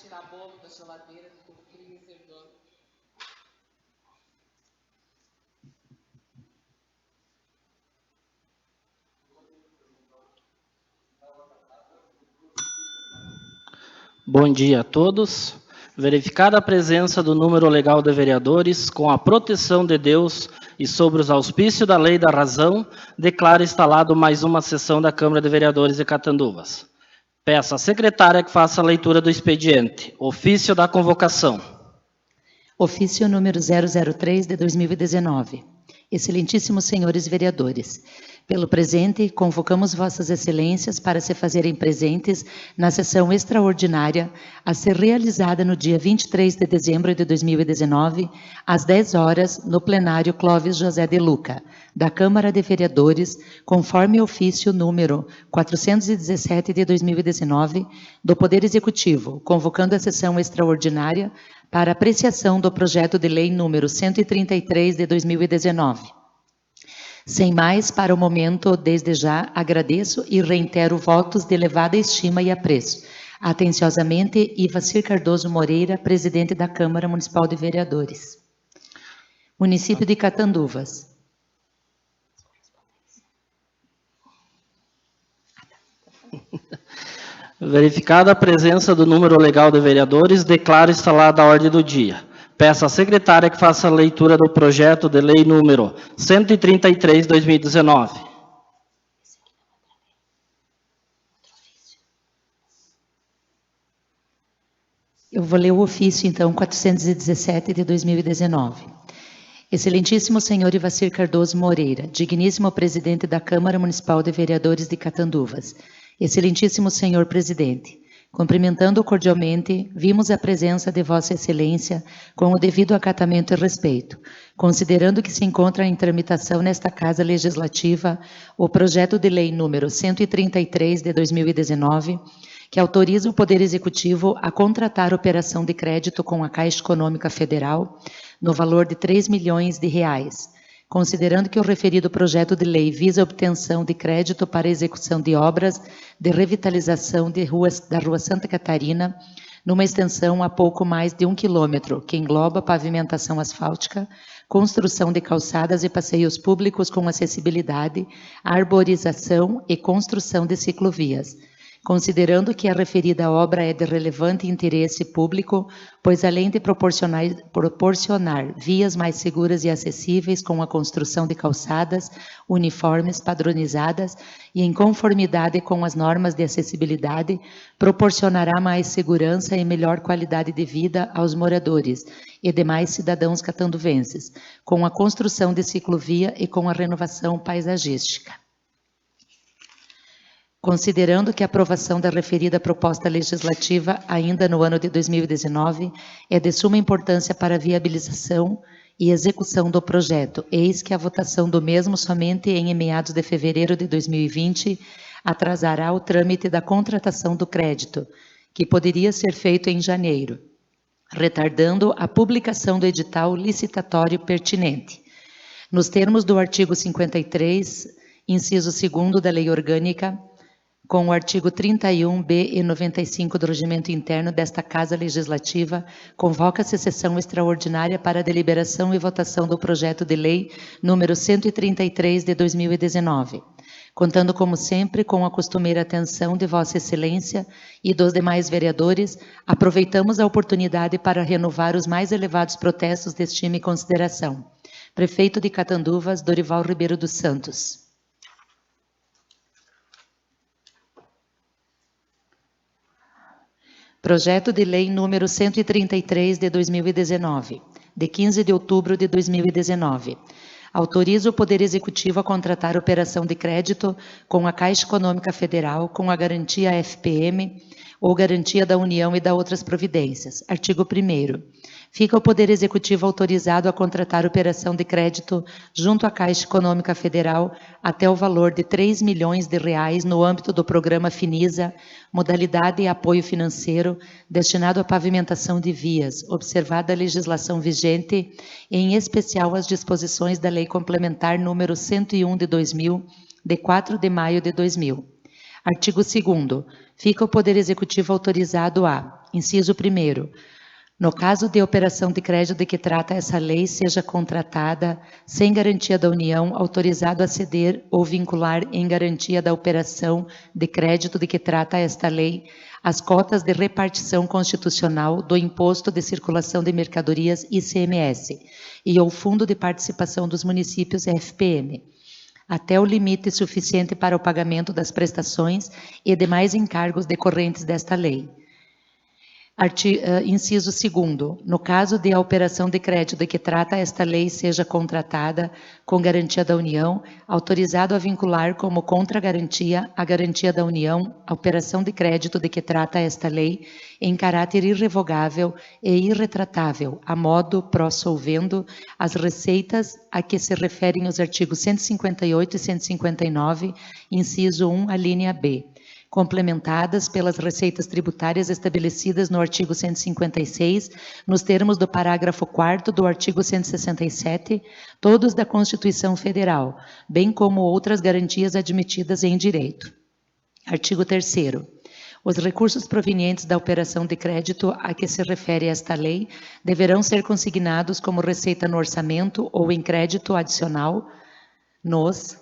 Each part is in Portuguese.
tirar bolo da geladeira do freezer do... Bom dia a todos. Verificada a presença do número legal de vereadores, com a proteção de Deus e sobre os auspícios da lei da razão, declaro instalado mais uma sessão da Câmara de Vereadores de Catanduvas. Peço à secretária que faça a leitura do expediente. Ofício da convocação. Ofício número 003 de 2019. Excelentíssimos senhores vereadores, pelo presente, convocamos vossas excelências para se fazerem presentes na sessão extraordinária a ser realizada no dia 23 de dezembro de 2019, às 10 horas, no plenário Clóvis José de Luca, da Câmara de Vereadores, conforme ofício número 417 de 2019, do Poder Executivo, convocando a sessão extraordinária para apreciação do projeto de lei número 133 de 2019. Sem mais, para o momento, desde já, agradeço e reitero votos de elevada estima e apreço. Atenciosamente, Ivacir Cardoso Moreira, presidente da Câmara Municipal de Vereadores. Município de Catanduvas. Verificada a presença do número legal de vereadores, declaro instalada a ordem do dia. Peço à secretária que faça a leitura do projeto de lei número 133, 2019. Eu vou ler o ofício, então, 417 de 2019. Excelentíssimo senhor Ivacir Cardoso Moreira, digníssimo presidente da Câmara Municipal de Vereadores de Catanduvas. Excelentíssimo senhor presidente, cumprimentando cordialmente, vimos a presença de Vossa Excelência com o devido acatamento e respeito, considerando que se encontra em tramitação nesta Casa Legislativa o projeto de lei número 133 de 2019, que autoriza o Poder Executivo a contratar operação de crédito com a Caixa Econômica Federal no valor de R$3 milhões, considerando que o referido projeto de lei visa a obtenção de crédito para a execução de obras de revitalização da Rua Santa Catarina, numa extensão a pouco mais de 1 quilômetro, que engloba pavimentação asfáltica, construção de calçadas e passeios públicos com acessibilidade, arborização e construção de ciclovias. Considerando que a referida obra é de relevante interesse público, pois além de proporcionar vias mais seguras e acessíveis com a construção de calçadas uniformes, padronizadas e em conformidade com as normas de acessibilidade, proporcionará mais segurança e melhor qualidade de vida aos moradores e demais cidadãos catanduvenses, com a construção de ciclovia e com a renovação paisagística. Considerando que a aprovação da referida proposta legislativa, ainda no ano de 2019, é de suma importância para a viabilização e execução do projeto, eis que a votação do mesmo somente em meados de fevereiro de 2020 atrasará o trâmite da contratação do crédito, que poderia ser feito em janeiro, retardando a publicação do edital licitatório pertinente. Nos termos do artigo 53, inciso 2º da Lei Orgânica, com o artigo 31b e 95 do Regimento Interno desta Casa Legislativa, convoca-se sessão extraordinária para a deliberação e votação do projeto de lei número 133 de 2019, contando como sempre com a costumeira atenção de Vossa Excelência e dos demais vereadores, aproveitamos a oportunidade para renovar os mais elevados protestos de estima e consideração. Prefeito de Catanduvas, Dorival Ribeiro dos Santos. Projeto de Lei número 133 de 2019, de 15 de outubro de 2019. Autoriza o Poder Executivo a contratar operação de crédito com a Caixa Econômica Federal com a garantia FPM ou garantia da União e da outras providências. Artigo 1º. Fica o Poder Executivo autorizado a contratar operação de crédito junto à Caixa Econômica Federal até o valor de R$3 milhões no âmbito do programa Finisa, modalidade e apoio financeiro destinado à pavimentação de vias, observada a legislação vigente, e em especial as disposições da Lei Complementar número 101 de 2000, de 4 de maio de 2000. Artigo 2º. Fica o Poder Executivo autorizado a: inciso 1º, no caso de operação de crédito de que trata essa lei seja contratada sem garantia da União, autorizado a ceder ou vincular em garantia da operação de crédito de que trata esta lei as cotas de repartição constitucional do Imposto de Circulação de Mercadorias ICMS e ou Fundo de Participação dos Municípios FPM, até o limite suficiente para o pagamento das prestações e demais encargos decorrentes desta lei. Inciso 2º. No caso de a operação de crédito de que trata esta lei seja contratada com garantia da União, autorizado a vincular como contragarantia a garantia da União a operação de crédito de que trata esta lei em caráter irrevogável e irretratável, a modo pró-solvendo as receitas a que se referem os artigos 158 e 159, inciso 1, a linha B, complementadas pelas receitas tributárias estabelecidas no artigo 156, nos termos do parágrafo 4º do artigo 167, todos da Constituição Federal, bem como outras garantias admitidas em direito. Artigo 3º. Os recursos provenientes da operação de crédito a que se refere esta lei deverão ser consignados como receita no orçamento ou em crédito adicional nos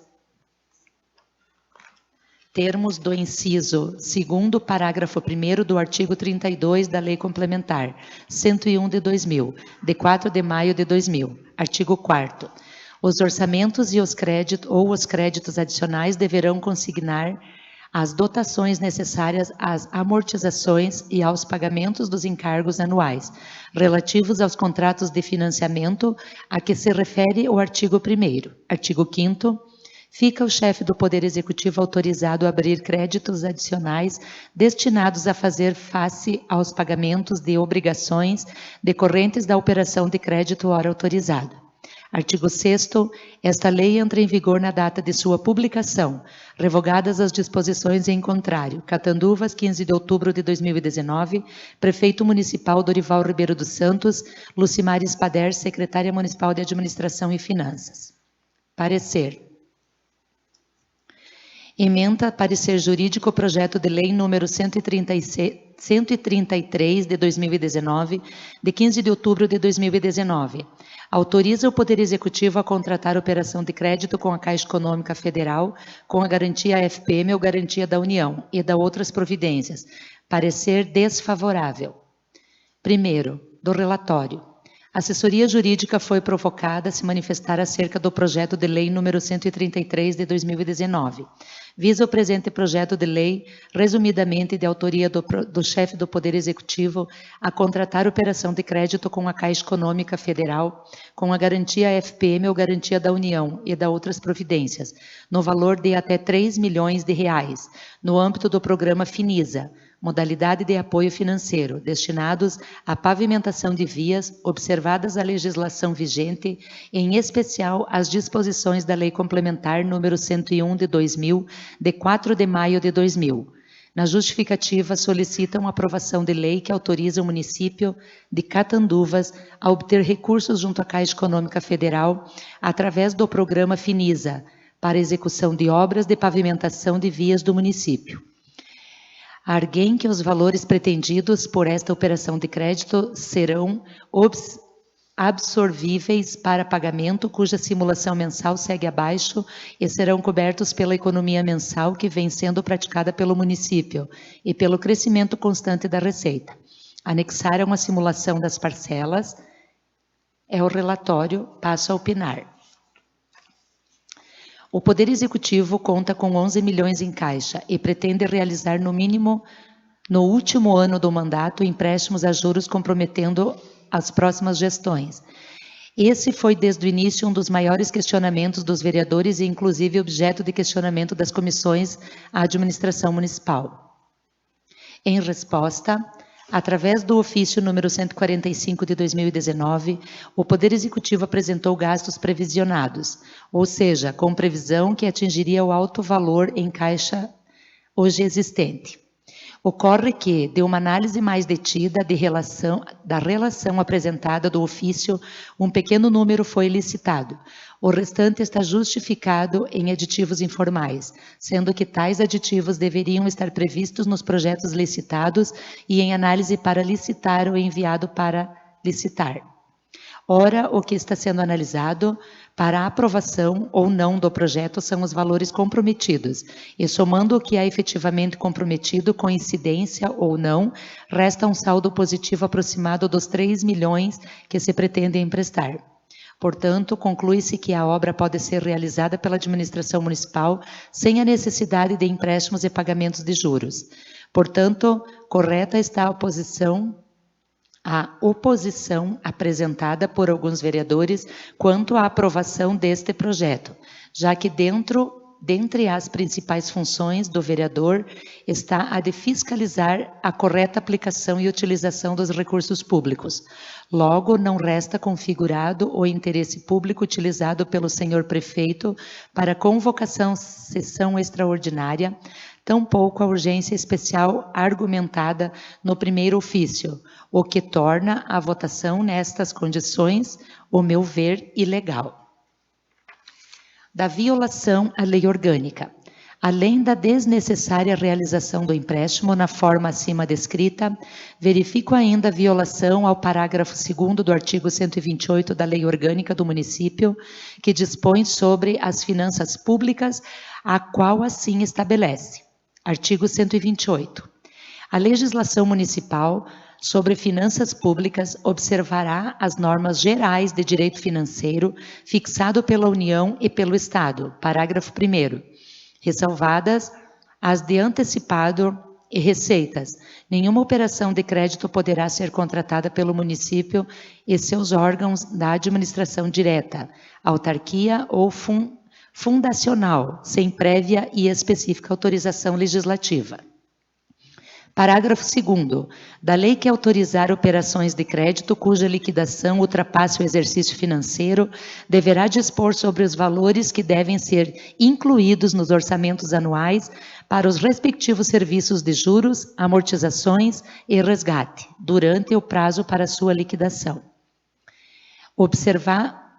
termos do inciso 2º, parágrafo 1º do artigo 32 da Lei Complementar 101 de 2000, de 4 de maio de 2000. Artigo 4º. Os orçamentos e os créditos adicionais deverão consignar as dotações necessárias às amortizações e aos pagamentos dos encargos anuais, relativos aos contratos de financiamento a que se refere o artigo 1º. Artigo 5º. Fica o chefe do Poder Executivo autorizado a abrir créditos adicionais destinados a fazer face aos pagamentos de obrigações decorrentes da operação de crédito ora autorizada. Artigo 6º. Esta lei entra em vigor na data de sua publicação, revogadas as disposições em contrário. Catanduvas, 15 de outubro de 2019. Prefeito Municipal Dorival Ribeiro dos Santos. Lucimar Spader, Secretária Municipal de Administração e Finanças. Parecer. Ementa parecer jurídico projeto de lei número 133 de 2019, de 15 de outubro de 2019. Autoriza o Poder Executivo a contratar operação de crédito com a Caixa Econômica Federal, com a garantia FPM ou garantia da União, e da outras providências. Parecer desfavorável. Primeiro, do relatório. A assessoria jurídica foi provocada a se manifestar acerca do projeto de lei número 133 de 2019. Visa o presente projeto de lei, resumidamente de autoria do chefe do Poder Executivo, a contratar operação de crédito com a Caixa Econômica Federal, com a garantia FPM ou garantia da União e da outras providências, no valor de até R$3 milhões, no âmbito do programa Finisa, modalidade de apoio financeiro, destinados à pavimentação de vias, observadas a legislação vigente, em especial as disposições da Lei Complementar número 101 de 2000, de 4 de maio de 2000. Na justificativa, solicitam aprovação de lei que autoriza o município de Catanduvas a obter recursos junto à Caixa Econômica Federal através do programa Finisa, para execução de obras de pavimentação de vias do município. Arguem que os valores pretendidos por esta operação de crédito serão absorvíveis para pagamento, cuja simulação mensal segue abaixo e serão cobertos pela economia mensal que vem sendo praticada pelo município e pelo crescimento constante da receita. Anexaram a simulação das parcelas. É o relatório, passo a opinar. O Poder Executivo conta com 11 milhões em caixa e pretende realizar, no mínimo, no último ano do mandato, empréstimos a juros comprometendo as próximas gestões. Esse foi, desde o início, um dos maiores questionamentos dos vereadores e, inclusive, objeto de questionamento das comissões à administração municipal. Em resposta, através do ofício número 145 de 2019, o Poder Executivo apresentou gastos previsionados, ou seja, com previsão que atingiria o alto valor em caixa hoje existente. Ocorre que, de uma análise mais detida da relação apresentada do ofício, um pequeno número foi licitado. O restante está justificado em aditivos informais, sendo que tais aditivos deveriam estar previstos nos projetos licitados e em análise para licitar ou enviado para licitar. Ora, o que está sendo analisado para a aprovação ou não do projeto são os valores comprometidos, e somando o que é efetivamente comprometido, com incidência ou não, resta um saldo positivo aproximado dos 3 milhões que se pretende emprestar. Portanto, conclui-se que a obra pode ser realizada pela administração municipal sem a necessidade de empréstimos e pagamentos de juros. Portanto, correta está a oposição apresentada por alguns vereadores quanto à aprovação deste projeto, já que dentre as principais funções do vereador está a de fiscalizar a correta aplicação e utilização dos recursos públicos. Logo, não resta configurado o interesse público utilizado pelo senhor prefeito para convocação sessão extraordinária, tampouco a urgência especial argumentada no primeiro ofício, o que torna a votação nestas condições, o meu ver, ilegal. Da violação à lei orgânica. Além da desnecessária realização do empréstimo na forma acima descrita, verifico ainda a violação ao parágrafo 2º do artigo 128 da Lei Orgânica do Município, que dispõe sobre as finanças públicas, a qual assim estabelece. Artigo 128. A legislação municipal sobre finanças públicas observará as normas gerais de direito financeiro fixado pela União e pelo Estado. Parágrafo 1º. Ressalvadas as de antecipado e receitas, nenhuma operação de crédito poderá ser contratada pelo município e seus órgãos da administração direta, autarquia ou fundacional, sem prévia e específica autorização legislativa. Parágrafo 2º. Da lei que autorizar operações de crédito cuja liquidação ultrapasse o exercício financeiro, deverá dispor sobre os valores que devem ser incluídos nos orçamentos anuais para os respectivos serviços de juros, amortizações e resgate, durante o prazo para sua liquidação.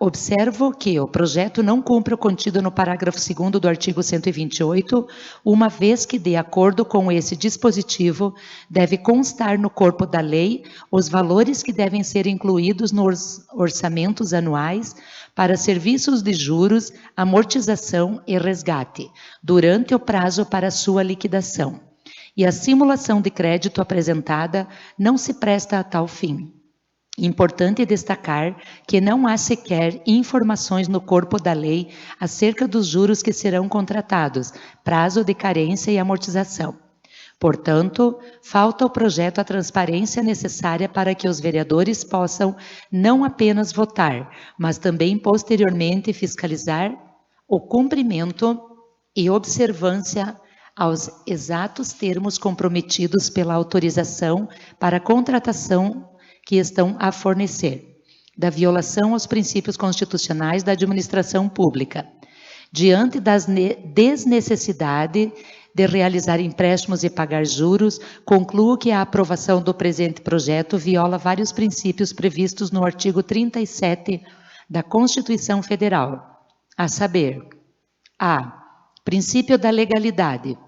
Observo que o projeto não cumpre o contido no parágrafo 2º do artigo 128, uma vez que, de acordo com esse dispositivo, deve constar no corpo da lei os valores que devem ser incluídos nos orçamentos anuais para serviços de juros, amortização e resgate, durante o prazo para sua liquidação. E a simulação de crédito apresentada não se presta a tal fim. Importante destacar que não há sequer informações no corpo da lei acerca dos juros que serão contratados, prazo de carência e amortização. Portanto, falta ao projeto a transparência necessária para que os vereadores possam não apenas votar, mas também posteriormente fiscalizar o cumprimento e observância aos exatos termos comprometidos pela autorização para a contratação que estão a fornecer, da violação aos princípios constitucionais da administração pública. Diante da desnecessidade de realizar empréstimos e pagar juros, concluo que a aprovação do presente projeto viola vários princípios previstos no artigo 37 da Constituição Federal, a saber: a. Princípio da legalidade.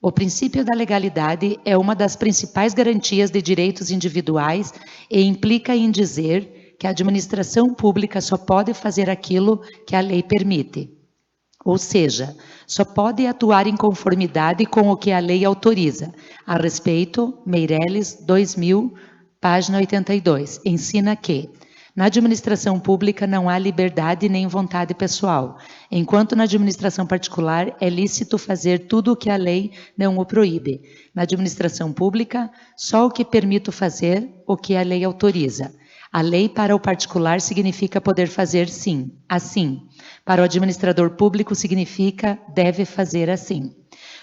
O princípio da legalidade é uma das principais garantias de direitos individuais e implica em dizer que a administração pública só pode fazer aquilo que a lei permite. Ou seja, só pode atuar em conformidade com o que a lei autoriza. A respeito, Meirelles, 2000, página 82, ensina que na administração pública não há liberdade nem vontade pessoal, enquanto na administração particular é lícito fazer tudo o que a lei não o proíbe. Na administração pública, só o que permito fazer o que a lei autoriza. A lei para o particular significa poder fazer sim, assim. Para o administrador público significa deve fazer assim.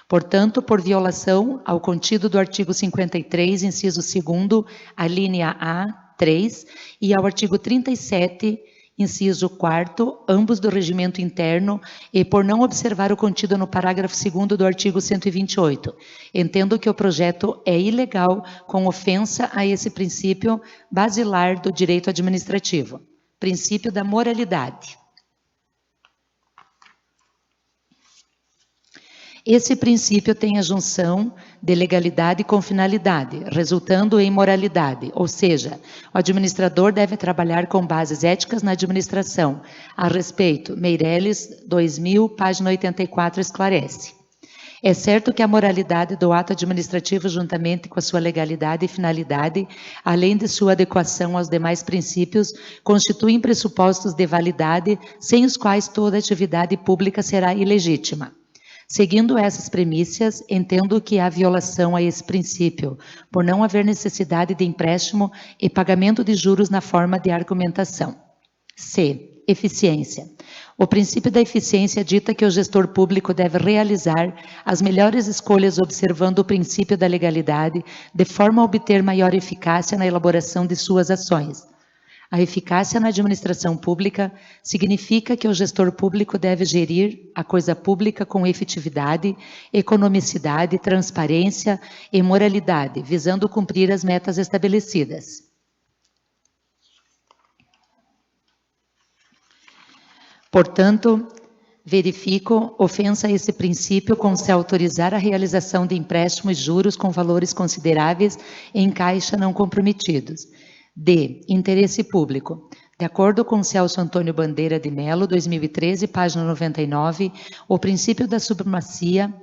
Portanto, por violação ao contido do artigo 53, inciso 2º, a linha A, 3, e ao artigo 37, Inciso 4º, ambos do regimento interno e por não observar o contido no parágrafo 2º do artigo 128. Entendo que o projeto é ilegal com ofensa a esse princípio basilar do direito administrativo, princípio da moralidade. Esse princípio tem a junção de legalidade com finalidade, resultando em moralidade, ou seja, o administrador deve trabalhar com bases éticas na administração. A respeito, Meirelles, 2000, página 84, esclarece. É certo que a moralidade do ato administrativo, juntamente com a sua legalidade e finalidade, além de sua adequação aos demais princípios, constituem pressupostos de validade, sem os quais toda atividade pública será ilegítima. Seguindo essas premissas, entendo que há violação a esse princípio, por não haver necessidade de empréstimo e pagamento de juros na forma de argumentação. C. Eficiência. O princípio da eficiência dita que o gestor público deve realizar as melhores escolhas observando o princípio da legalidade, de forma a obter maior eficácia na elaboração de suas ações. A eficácia na administração pública significa que o gestor público deve gerir a coisa pública com efetividade, economicidade, transparência e moralidade, visando cumprir as metas estabelecidas. Portanto, verifico ofensa a esse princípio com se autorizar a realização de empréstimos e juros com valores consideráveis em caixa não comprometidos. D. Interesse público. De acordo com Celso Antônio Bandeira de Mello, 2013, página 99, o princípio da supremacia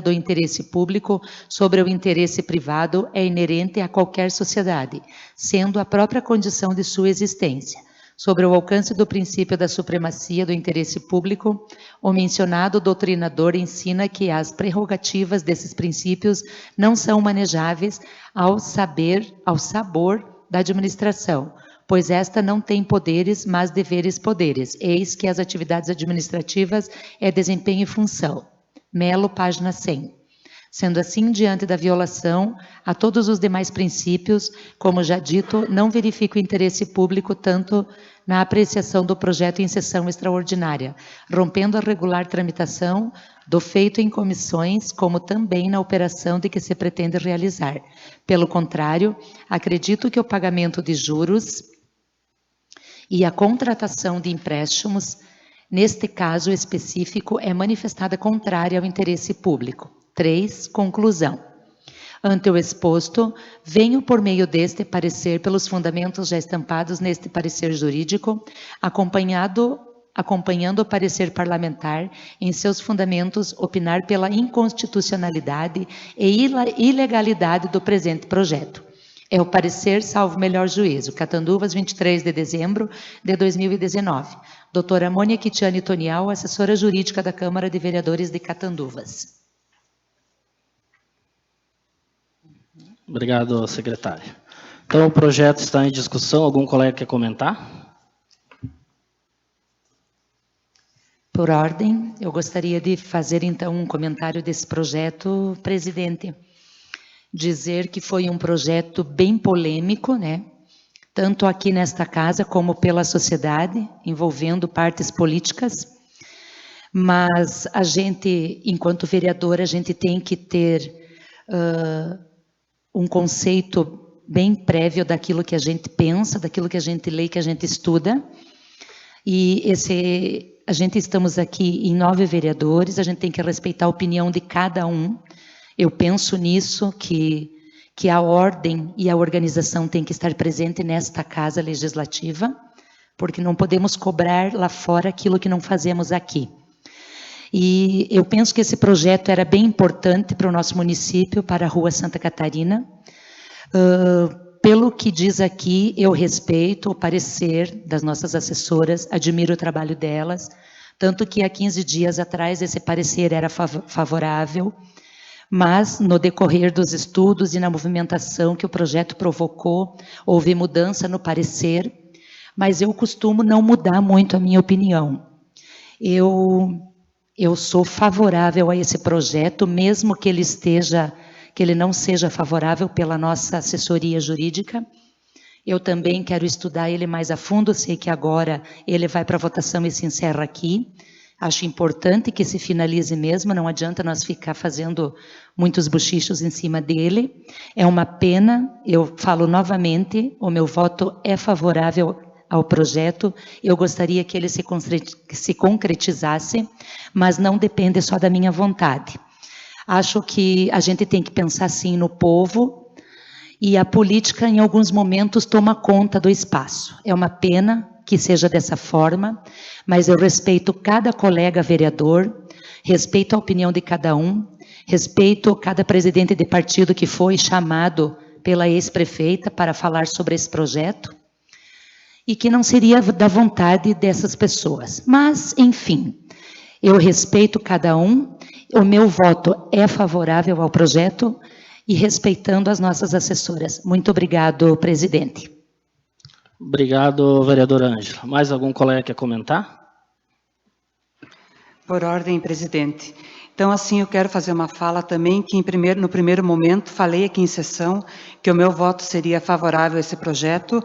do interesse público sobre o interesse privado é inerente a qualquer sociedade, sendo a própria condição de sua existência. Sobre o alcance do princípio da supremacia do interesse público, o mencionado doutrinador ensina que as prerrogativas desses princípios não são manejáveis ao sabor da administração, pois esta não tem poderes, mas deveres-poderes. Eis que as atividades administrativas é desempenho e função. Mello, página 100. Sendo assim, diante da violação a todos os demais princípios, como já dito, não verifico interesse público tanto na apreciação do projeto em sessão extraordinária, rompendo a regular tramitação do feito em comissões, como também na operação de que se pretende realizar. Pelo contrário, acredito que o pagamento de juros e a contratação de empréstimos, neste caso específico, é manifestada contrária ao interesse público. 3. Conclusão. Ante o exposto, venho por meio deste parecer pelos fundamentos já estampados neste parecer jurídico, acompanhando o parecer parlamentar, em seus fundamentos, opinar pela inconstitucionalidade e ilegalidade do presente projeto. É o parecer, salvo melhor juízo. Catanduvas, 23 de dezembro de 2019. Doutora Mônica Kitiane Tonial, assessora jurídica da Câmara de Vereadores de Catanduvas. Obrigado, secretário. Então, o projeto está em discussão. Algum colega quer comentar? Por ordem, eu gostaria de fazer, então, um comentário desse projeto, presidente. Dizer que foi um projeto bem polêmico, né? Tanto aqui nesta casa como pela sociedade, envolvendo partes políticas. Mas a gente, enquanto vereador, a gente tem que ter um conceito bem prévio daquilo que a gente pensa, daquilo que a gente lê, que a gente estuda. E a gente estamos aqui em 9 vereadores, a gente tem que respeitar a opinião de cada um. Eu penso nisso, que a ordem e a organização tem que estar presente nesta casa legislativa, porque não podemos cobrar lá fora aquilo que não fazemos aqui. E eu penso que esse projeto era bem importante para o nosso município, para a Rua Santa Catarina. Pelo que diz aqui, eu respeito o parecer das nossas assessoras, admiro o trabalho delas, tanto que há 15 dias atrás esse parecer era favorável, mas no decorrer dos estudos e na movimentação que o projeto provocou, houve mudança no parecer, mas eu costumo não mudar muito a minha opinião. Eu sou favorável a esse projeto, mesmo que ele não seja favorável pela nossa assessoria jurídica. Eu também quero estudar ele mais a fundo, sei que agora ele vai para votação e se encerra aqui. Acho importante que se finalize mesmo, não adianta nós ficar fazendo muitos bochichos em cima dele. É uma pena, eu falo novamente, o meu voto é favorável ao projeto. Eu gostaria que ele se concretizasse, mas não depende só da minha vontade. Acho que a gente tem que pensar sim no povo, e a política, em alguns momentos, toma conta do espaço. É uma pena que seja dessa forma, mas eu respeito cada colega vereador, respeito a opinião de cada um, respeito cada presidente de partido que foi chamado pela ex-prefeita para falar sobre esse projeto, e que não seria da vontade dessas pessoas. Mas, enfim, eu respeito cada um, o meu voto é favorável ao projeto, e respeitando as nossas assessoras. Muito obrigado, presidente. Obrigado, vereadora Ângela. Mais algum colega quer comentar? Por ordem, presidente. Então, assim, eu quero fazer uma fala também, que no primeiro momento, falei aqui em sessão, que o meu voto seria favorável a esse projeto,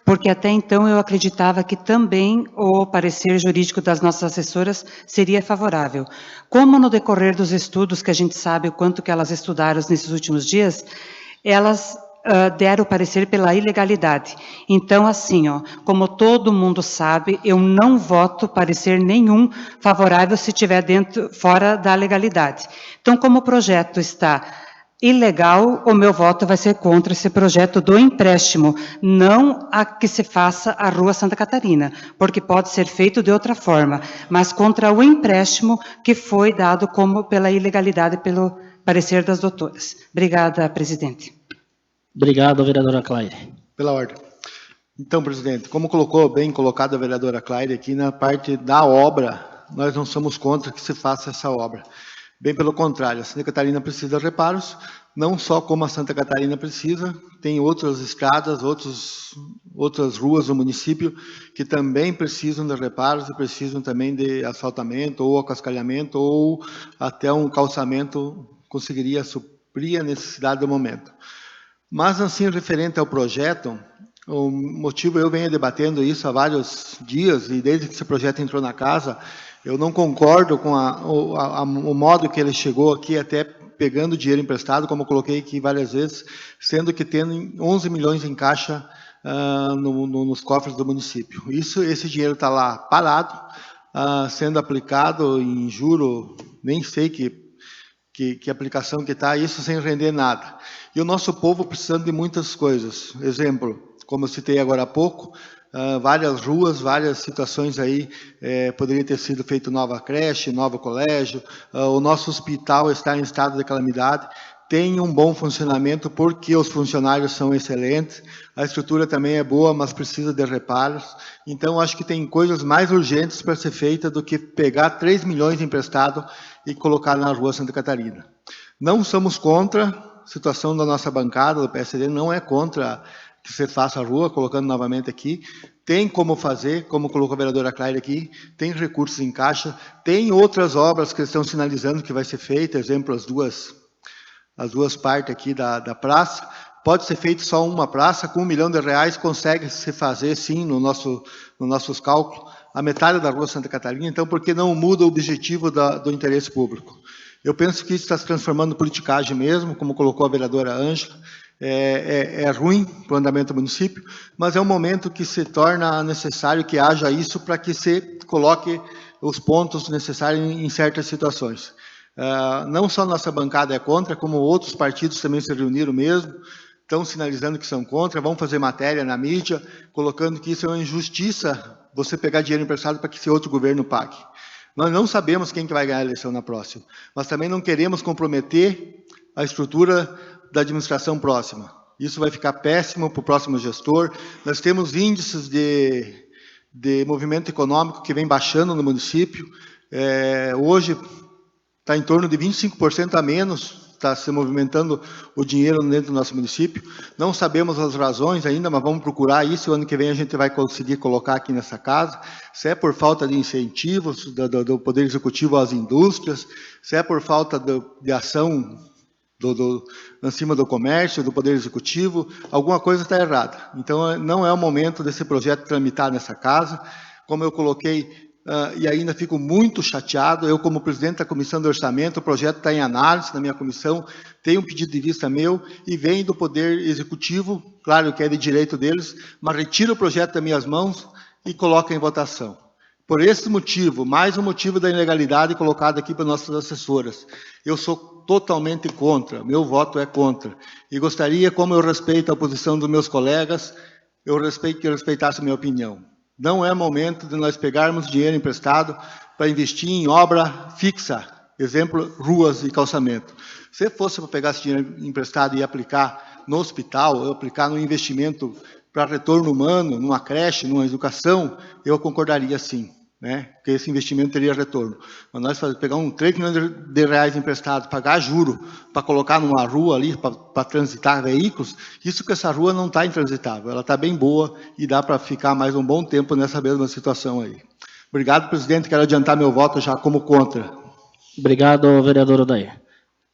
porque até então eu acreditava que também o parecer jurídico das nossas assessoras seria favorável. Como no decorrer dos estudos, que a gente sabe o quanto que elas estudaram nesses últimos dias, elas deram o parecer pela ilegalidade. Então, assim, como todo mundo sabe, eu não voto parecer nenhum favorável se estiver fora da legalidade. Então, como o projeto está ilegal, o meu voto vai ser contra esse projeto do empréstimo, não a que se faça a Rua Santa Catarina, porque pode ser feito de outra forma, mas contra o empréstimo que foi dado como pela ilegalidade, pelo parecer das doutoras. Obrigada, presidente. Obrigado, vereadora Claire. Pela ordem. Então, presidente, como colocou bem colocado a vereadora Claire aqui, na parte da obra, nós não somos contra que se faça essa obra. Bem pelo contrário, a Santa Catarina precisa de reparos, não só como a Santa Catarina precisa, tem outras estradas, outras ruas no município que também precisam de reparos e precisam também de asfaltamento ou acascalhamento ou até um calçamento conseguiria suprir a necessidade do momento. Mas, assim, referente ao projeto, o motivo, eu venho debatendo isso há vários dias, e desde que esse projeto entrou na casa, eu não concordo com o modo que ele chegou aqui, até pegando dinheiro emprestado, como eu coloquei aqui várias vezes, sendo que tendo 11 milhões em caixa nos cofres do município. Esse dinheiro está lá parado, sendo aplicado em juro, nem sei que aplicação que está, isso sem render nada. E o nosso povo precisando de muitas coisas. Exemplo, como eu citei agora há pouco, várias ruas, várias situações aí, poderia ter sido feito nova creche, novo colégio, o nosso hospital está em estado de calamidade, tem um bom funcionamento porque os funcionários são excelentes, a estrutura também é boa, mas precisa de reparos, então acho que tem coisas mais urgentes para ser feita do que pegar 3 milhões emprestado e colocar na Rua Santa Catarina. Não somos contra, a situação da nossa bancada, do PSD, não é contra que você faça a rua, colocando novamente aqui, tem como fazer, como colocou a vereadora Claire aqui, tem recursos em caixa, tem outras obras que estão sinalizando que vai ser feita, exemplo, as duas partes aqui da praça, pode ser feito só uma praça, com R$1 milhão consegue se fazer, sim, nos nossos cálculos, a metade da Rua Santa Catarina, então por que não muda o objetivo do interesse público? Eu penso que isso está se transformando em politicagem mesmo, como colocou a vereadora Ângela, é ruim para o andamento do município, mas é um momento que se torna necessário que haja isso para que se coloque os pontos necessários em certas situações. Não só nossa bancada é contra, como outros partidos também se reuniram mesmo, estão sinalizando que são contra, vão fazer matéria na mídia, colocando que isso é uma injustiça, você pegar dinheiro emprestado para que esse outro governo pague. Nós não sabemos quem que vai ganhar a eleição na próxima, mas também não queremos comprometer a estrutura da administração próxima. Isso vai ficar péssimo para o próximo gestor. Nós temos índices de movimento econômico que vem baixando no município. Hoje está em torno de 25% a menos, está se movimentando o dinheiro dentro do nosso município. Não sabemos as razões ainda, mas vamos procurar isso. O ano que vem a gente vai conseguir colocar aqui nessa casa. Se é por falta de incentivos do Poder Executivo às indústrias, se é por falta de ação em cima do comércio, do Poder Executivo, alguma coisa está errada. Então, não é o momento desse projeto tramitar nessa casa. Como eu coloquei, e ainda fico muito chateado, eu como presidente da Comissão de Orçamento, o projeto está em análise na minha comissão, tem um pedido de vista meu e vem do Poder Executivo, claro que é de direito deles, mas retira o projeto das minhas mãos e coloca em votação. Por esse motivo, mais um motivo da ilegalidade colocado aqui para nossas assessoras. Eu sou totalmente contra, meu voto é contra. E gostaria, como eu respeito a posição dos meus colegas, que respeitasse a minha opinião. Não é momento de nós pegarmos dinheiro emprestado para investir em obra fixa, exemplo, ruas e calçamento. Se fosse para pegar esse dinheiro emprestado e aplicar no hospital, ou aplicar no investimento para retorno humano, numa creche, numa educação, eu concordaria sim, né? Porque esse investimento teria retorno. Mas nós pegar 3 milhões de reais emprestados, pagar juro para colocar numa rua ali, para transitar veículos, isso que essa rua não está intransitável, ela está bem boa e dá para ficar mais um bom tempo nessa mesma situação aí. Obrigado, presidente, quero adiantar meu voto já como contra. Obrigado, vereador Odair.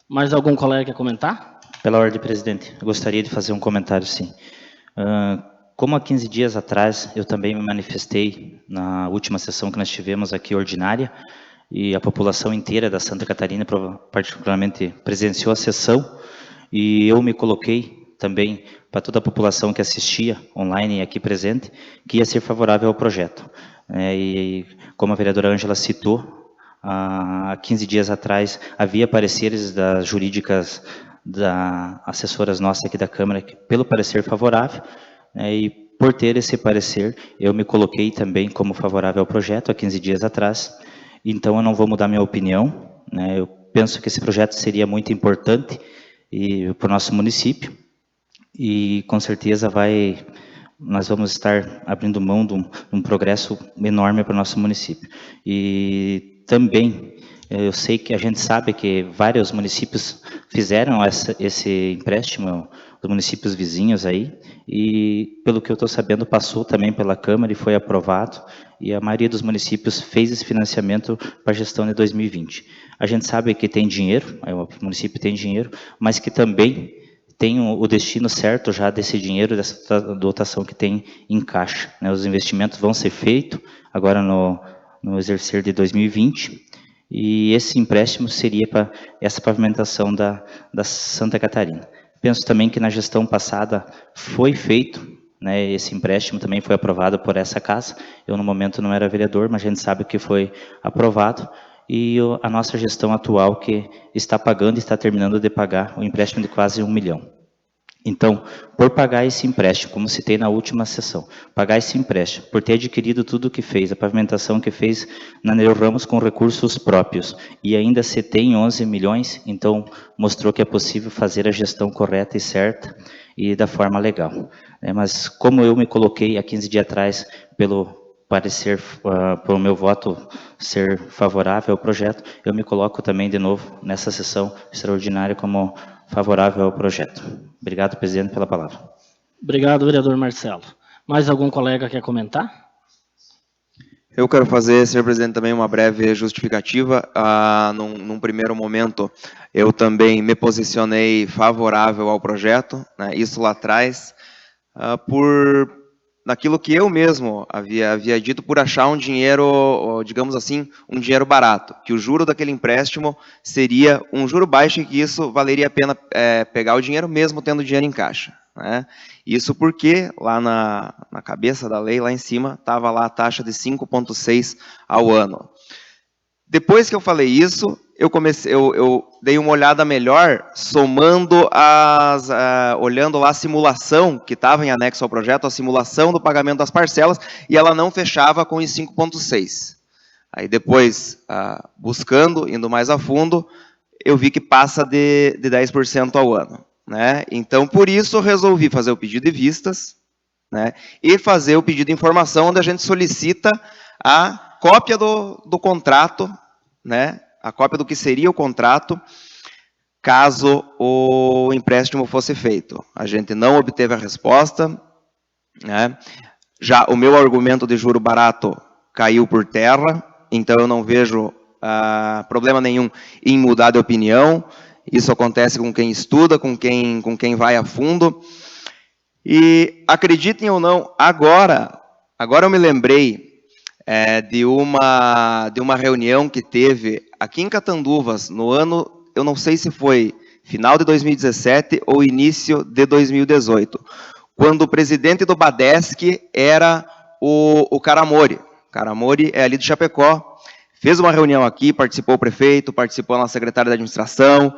Mais algum colega quer comentar? Pela ordem, presidente, eu gostaria de fazer um comentário, sim. Como há 15 dias atrás, eu também me manifestei na última sessão que nós tivemos aqui, ordinária, e a população inteira da Santa Catarina, particularmente, presenciou a sessão, e eu me coloquei também para toda a população que assistia online e aqui presente, que ia ser favorável ao projeto. E como a vereadora Ângela citou, há 15 dias atrás havia pareceres das jurídicas das assessoras nossas aqui da Câmara, pelo parecer favorável, e por ter esse parecer, eu me coloquei também como favorável ao projeto há 15 dias atrás, então eu não vou mudar minha opinião, né? Eu penso que esse projeto seria muito importante para o nosso município, e com certeza nós vamos estar abrindo mão de um progresso enorme para o nosso município. E também, eu sei que a gente sabe que vários municípios fizeram esse empréstimo, os municípios vizinhos aí, e pelo que eu estou sabendo, passou também pela Câmara e foi aprovado, e a maioria dos municípios fez esse financiamento para a gestão de 2020. A gente sabe que tem dinheiro, o município tem dinheiro, mas que também tem o destino certo já desse dinheiro, dessa dotação que tem em caixa, né? Os investimentos vão ser feitos agora no exercício de 2020, e esse empréstimo seria para essa pavimentação da Santa Catarina. Penso também que na gestão passada foi feito, né, esse empréstimo também foi aprovado por essa casa. Eu, no momento, não era vereador, mas a gente sabe que foi aprovado. E a nossa gestão atual que está pagando e está terminando de pagar o empréstimo de quase 1 milhão. Então, por pagar esse empréstimo, como citei na última sessão, pagar esse empréstimo, por ter adquirido tudo o que fez, a pavimentação que fez na Nereu Ramos com recursos próprios, e ainda se tem 11 milhões, então mostrou que é possível fazer a gestão correta e certa e da forma legal. Mas como eu me coloquei há 15 dias atrás pelo parecer, pelo meu voto ser favorável ao projeto, eu me coloco também de novo nessa sessão extraordinária como favorável ao projeto. Obrigado, presidente, pela palavra. Obrigado, vereador Marcelo. Mais algum colega quer comentar? Eu quero fazer, senhor presidente, também uma breve justificativa. Num primeiro momento, eu também me posicionei favorável ao projeto, né, isso lá atrás, naquilo que eu mesmo havia dito, por achar um dinheiro, digamos assim, um dinheiro barato, que o juro daquele empréstimo seria um juro baixo e que isso valeria a pena pegar o dinheiro mesmo tendo dinheiro em caixa, né? Isso porque lá na cabeça da lei, lá em cima, estava lá a taxa de 5,6 ao ano. Depois que eu falei isso, eu dei uma olhada melhor, somando olhando lá a simulação que estava em anexo ao projeto, a simulação do pagamento das parcelas, e ela não fechava com os 5,6. Aí depois, buscando, indo mais a fundo, eu vi que passa de 10% ao ano, né? Então, por isso, eu resolvi fazer o pedido de vistas, né, e fazer o pedido de informação, onde a gente solicita a cópia do contrato, né, a cópia do que seria o contrato, caso o empréstimo fosse feito. A gente não obteve a resposta, né? Já o meu argumento de juro barato caiu por terra, então eu não vejo problema nenhum em mudar de opinião, Isso acontece com quem estuda, com quem vai a fundo. E acreditem ou não, agora eu me lembrei de uma reunião que teve aqui em Catanduvas, no ano, eu não sei se foi final de 2017 ou início de 2018, quando o presidente do Badesc era o Caramori. Caramori é ali de Chapecó, fez uma reunião aqui, participou o prefeito, participou a nossa secretária de administração.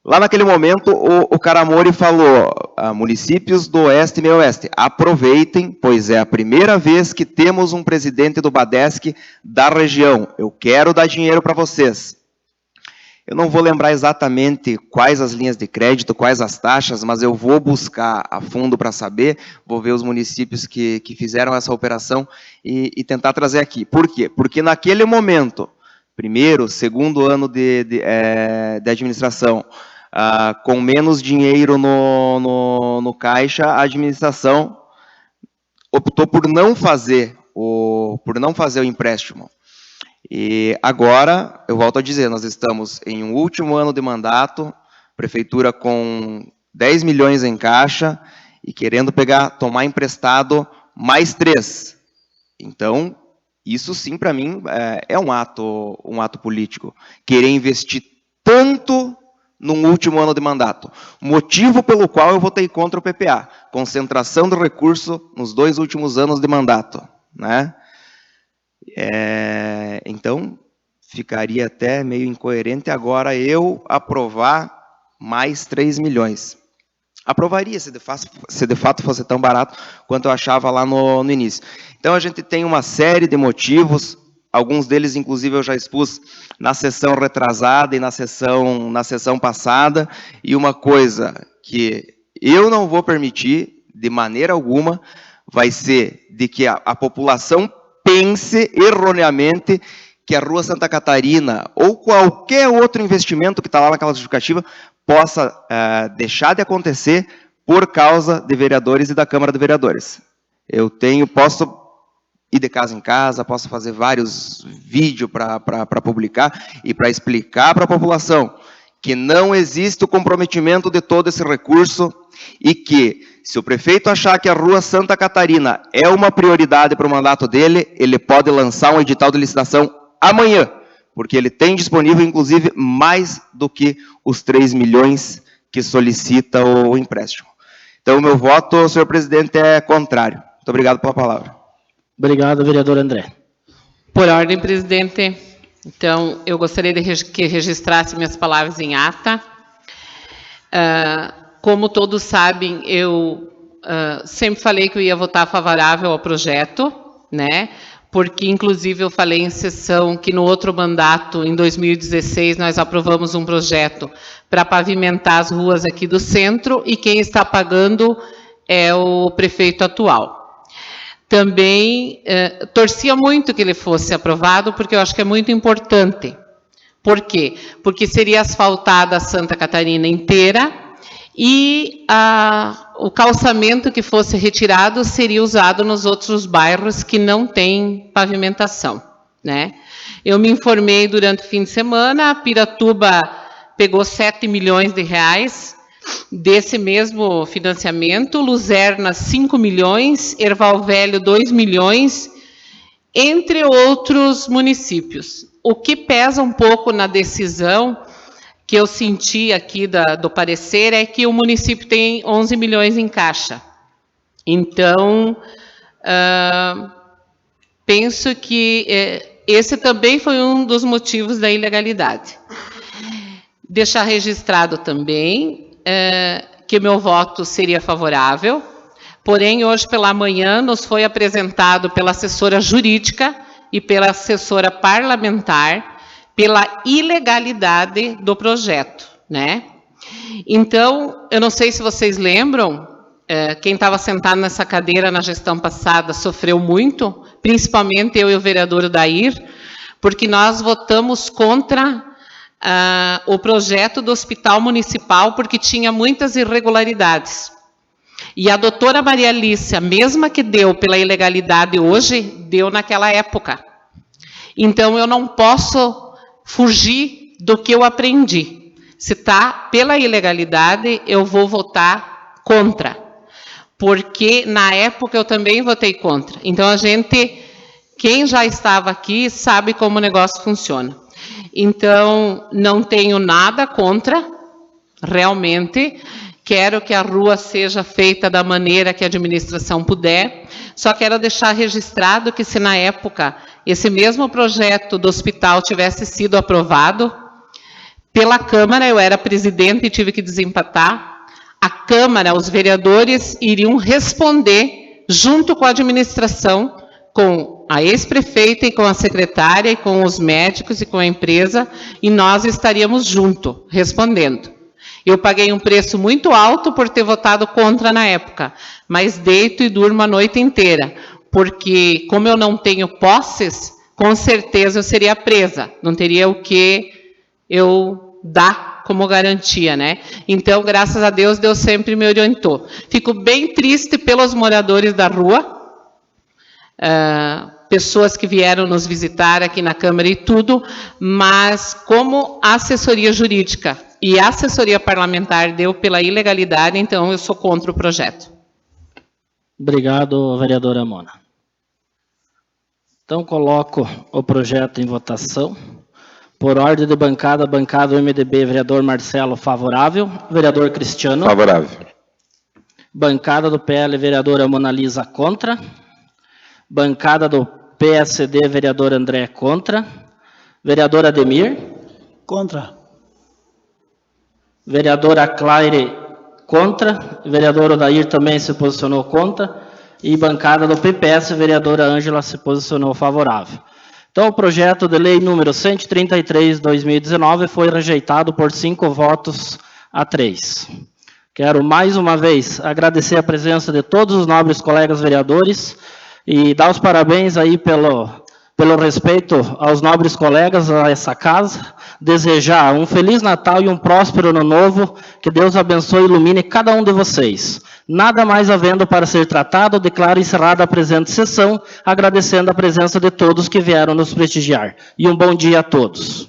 Lá naquele momento, o Caramori falou, municípios do Oeste e Meio Oeste, aproveitem, pois é a primeira vez que temos um presidente do Badesc da região. Eu quero dar dinheiro para vocês. Eu não vou lembrar exatamente quais as linhas de crédito, quais as taxas, mas eu vou buscar a fundo para saber, vou ver os municípios que fizeram essa operação e tentar trazer aqui. Por quê? Porque naquele momento, primeiro, segundo ano de administração, com menos dinheiro no caixa, a administração optou por não fazer o empréstimo. E agora, eu volto a dizer, nós estamos em um último ano de mandato, prefeitura com 10 milhões em caixa e querendo tomar emprestado mais 3. Então, isso sim, para mim, é um ato político. Querer investir tanto num último ano de mandato. Motivo pelo qual eu votei contra o PPA. Concentração do recurso nos 2 últimos anos de mandato, né? Então, ficaria até meio incoerente agora eu aprovar mais 3 milhões. Aprovaria se de fato fosse tão barato quanto eu achava lá no início. Então, a gente tem uma série de motivos, alguns deles, inclusive, eu já expus na sessão retrasada e na sessão passada, e uma coisa que eu não vou permitir, de maneira alguma, vai ser de que a população pense erroneamente que a Rua Santa Catarina ou qualquer outro investimento que está lá naquela justificativa possa deixar de acontecer por causa de vereadores e da Câmara de Vereadores. Posso ir de casa em casa, posso fazer vários vídeos para publicar e para explicar para a população que não existe o comprometimento de todo esse recurso e que, se o prefeito achar que a Rua Santa Catarina é uma prioridade para o mandato dele, ele pode lançar um edital de licitação amanhã, porque ele tem disponível, inclusive, mais do que os 3 milhões que solicita o empréstimo. Então, o meu voto, senhor presidente, é contrário. Muito obrigado pela palavra. Obrigado, vereador André. Por ordem, presidente. Então, eu gostaria que registrasse minhas palavras em ata. Como todos sabem, eu sempre falei que eu ia votar favorável ao projeto, né? Porque, inclusive, eu falei em sessão que no outro mandato, em 2016, nós aprovamos um projeto para pavimentar as ruas aqui do centro e quem está pagando é o prefeito atual. Também torcia muito que ele fosse aprovado, porque eu acho que é muito importante. Por quê? Porque seria asfaltada a Santa Catarina inteira e o calçamento que fosse retirado seria usado nos outros bairros que não têm pavimentação, né? Eu me informei durante o fim de semana, a Piratuba pegou 7 milhões de reais desse mesmo financiamento, Luzerna 5 milhões, Erval Velho 2 milhões, entre outros municípios. O que pesa um pouco na decisão que eu senti aqui do parecer é que o município tem 11 milhões em caixa. Então, penso que esse também foi um dos motivos da ilegalidade. Deixar registrado também que meu voto seria favorável, porém, hoje pela manhã nos foi apresentado pela assessora jurídica e pela assessora parlamentar pela ilegalidade do projeto, né? Então, eu não sei se vocês lembram, quem estava sentado nessa cadeira na gestão passada sofreu muito, principalmente eu e o vereador Odair, porque nós votamos contra o projeto do Hospital Municipal, porque tinha muitas irregularidades. E a doutora Maria Alice, a mesma que deu pela ilegalidade hoje, deu naquela época. Então, eu não posso fugir do que eu aprendi. Se está pela ilegalidade, eu vou votar contra. Porque na época eu também votei contra. Então quem já estava aqui sabe como o negócio funciona. Então, não tenho nada contra, realmente. Quero que a rua seja feita da maneira que a administração puder. Só quero deixar registrado que se na época esse mesmo projeto do hospital tivesse sido aprovado pela Câmara, eu era presidente e tive que desempatar, a Câmara, os vereadores iriam responder junto com a administração, com a ex-prefeita e com a secretária, e com os médicos e com a empresa, e nós estaríamos junto, respondendo. Eu paguei um preço muito alto por ter votado contra na época, mas deito e durmo a noite inteira, porque como eu não tenho posses, com certeza eu seria presa, não teria o que eu dar como garantia, né? Então, graças a Deus, Deus sempre me orientou. Fico bem triste pelos moradores da rua, pessoas que vieram nos visitar aqui na Câmara e tudo, mas como a assessoria jurídica e a assessoria parlamentar deu pela ilegalidade, então eu sou contra o projeto. Obrigado, vereadora Mona. Então, coloco o projeto em votação. Por ordem de bancada, bancada do MDB, vereador Marcelo, favorável. Vereador Cristiano. Favorável. Bancada do PL, vereadora Mona Lisa, contra. Bancada do PSD, vereador André, contra. Vereador Ademir. Contra. Vereadora Claire, contra. Vereador Odair também se posicionou contra. E bancada do PPS, vereadora Ângela, se posicionou favorável. Então, o projeto de lei número 133/2019 foi rejeitado por 5 votos a 3. Quero, mais uma vez, agradecer a presença de todos os nobres colegas vereadores e dar os parabéns aí pelo respeito aos nobres colegas, a essa casa. Desejar um Feliz Natal e um próspero Ano Novo. Que Deus abençoe e ilumine cada um de vocês. Nada mais havendo para ser tratado, declaro encerrada a presente sessão, agradecendo a presença de todos que vieram nos prestigiar. E um bom dia a todos.